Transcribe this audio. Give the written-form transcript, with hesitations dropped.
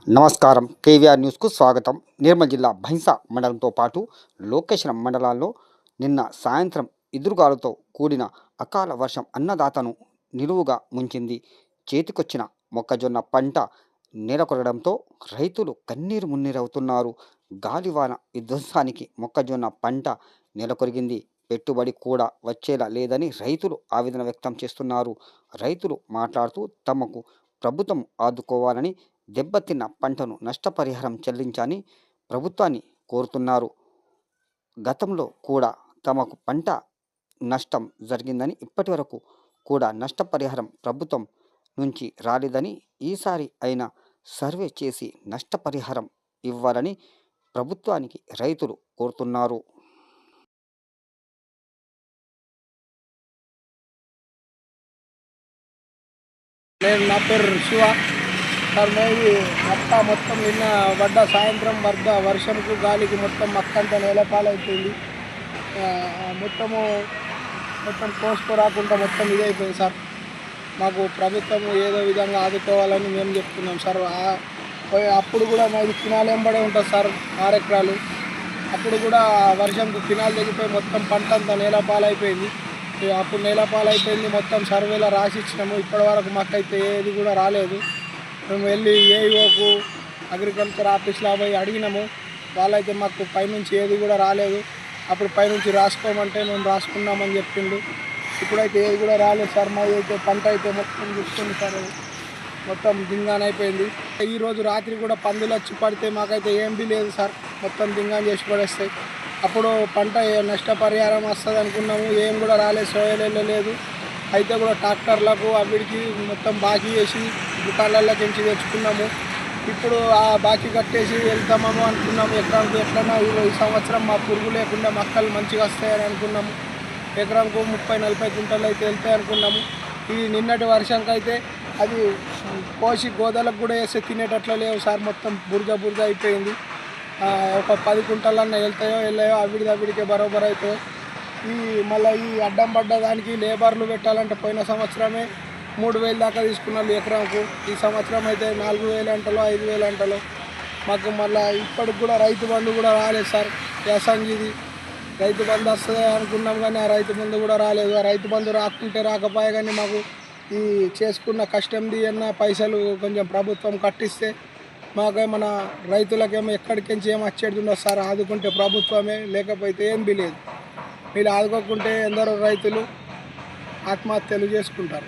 నమస్కారం. కేవీఆర్ న్యూస్కు స్వాగతం. నిర్మల్ జిల్లా భైంసా మండలంతో పాటు లోకేశ్వరం మండలాల్లో నిన్న సాయంత్రం ఎదురుగాలులతో కూడిన అకాల వర్షం అన్నదాతను నిలువుగా ముంచింది. చేతికొచ్చిన మొక్కజొన్న పంట నేలకొరగడంతో రైతులు కన్నీరు మున్నీరవుతున్నారు. గాలివాన విధ్వంసానికి మొక్కజొన్న పంట నేలకొరిగింది. పెట్టుబడి కూడా వచ్చేలా లేదని రైతులు ఆవేదన వ్యక్తం చేస్తున్నారు. రైతులు మాట్లాడుతూ తమకు ప్రభుత్వం ఆదుకోవాలని, దెబ్బతిన్న పంటను నష్టపరిహారం చెల్లించాలని ప్రభుత్వాన్ని కోరుతున్నారు. గతంలో కూడా తమకు పంట నష్టం జరిగిందని, ఇప్పటి వరకు కూడా నష్టపరిహారం ప్రభుత్వం నుంచి రాలేదని, ఈసారి అయినా సర్వే చేసి నష్టపరిహారం ఇవ్వాలని ప్రభుత్వానికి రైతులు కోరుతున్నారు. నా పేరు శివ సార్. మేది మక్క మొత్తం నిన్న పడ్డ సాయంత్రం పడ్డ వర్షంకు గాలికి మొత్తం మక్క అంతా నేలపాలైపోయింది. మొత్తం కోసుకురాకుండా మొత్తం ఇదైపోయింది సార్. మాకు ప్రభుత్వం ఏదో విధంగా ఆదుకోవాలని మేము చెప్తున్నాం సార్. అప్పుడు కూడా మాది కినాలు వెంబడే ఉంటుంది సార్, 6 ఎకరాలు. అప్పుడు కూడా వర్షంకు కినాలు తెగిపోయి మొత్తం పంట అంతా నేలపాలైపోయింది. అప్పుడు నేలపాలైపోయింది. మొత్తం సర్వేలో రాసి ఇచ్చినాము. ఇప్పటివరకు మాకైతే ఏది కూడా రాలేదు. మేము వెళ్ళి ఏఈఓకు అగ్రికల్చర్ ఆఫీస్లో పోయి అడిగినాము. వాళ్ళైతే మాకు పైనుంచి ఏది కూడా రాలేదు. అప్పుడు పైనుంచి రాసుకోమంటే మేము రాసుకున్నామని చెప్పిండు. ఇప్పుడైతే ఏది కూడా రాలేదు సార్. మాది అయితే పంట అయితే మొత్తం చూసుకుంది సార్, మొత్తం దింగానైపోయింది. ఈరోజు రాత్రి కూడా పందులు వచ్చి పడితే మాకైతే ఏం బి లేదు సార్, మొత్తం దింగాన్ చేసి పడేస్తాయి. అప్పుడు పంట నష్టపరిహారం వస్తుంది అనుకున్నాము, ఏం కూడా రాలేదు, సోయలు లేదు. అయితే కూడా ట్రాక్టర్లకు అవిడికి మొత్తం బాకీ చేసి దుకాణాలకి నుంచి తెచ్చుకున్నాము. ఇప్పుడు ఆ బాకీ కట్టేసి వెళ్తామేమో అనుకున్నాము. ఎకరానికి ఎట్లన్నా ఈ సంవత్సరం మా పురుగు లేకుండా మొక్కలు మంచిగా వస్తాయని అనుకున్నాము. ఎకరానికి 30-40 కుంటలు అయితే వెళ్తాయి అనుకున్నాము. ఈ నిన్నటి వర్షంకి అయితే అది కోసి గోదాలకు కూడా వేస్తే తినేటట్లు లేవు సార్. మొత్తం బురద అయిపోయింది. ఒక 10 కుంటలన్నా వెళ్ళాయో అవిడికే బరోబర్ అవుతాయో. మళ్ళీ ఈ అడ్డం పడ్డ దానికి లేబర్లు పెట్టాలంటే పోయిన సంవత్సరమే 3,000 దాకా తీసుకున్నారు ఎకరాకు. ఈ సంవత్సరం అయితే 4,000 అంటలో 5,000 అంటలో. మాకు మళ్ళీ ఇప్పటికి కూడా రైతు బంధు కూడా రాలేదు సార్. యాసంగిది రైతు బంధు వస్తుంది అనుకున్నాం కానీ ఆ రైతు బంధు కూడా రాలేదు. ఆ రైతు బంధు రాకపోయే కానీ మాకు ఈ చేసుకున్న కష్టంది అన్న పైసలు కొంచెం ప్రభుత్వం కట్టిస్తే మాకేమన్నా రైతులకేమో ఎక్కడికించి ఏం వచ్చేది ఉండదు సార్. ఆదుకుంటే ప్రభుత్వమే, లేకపోతే ఏం బి లేదు. వీళ్ళు ఆదుకోకుంటే ఎందరో రైతులు ఆత్మహత్యలు చేసుకుంటారు.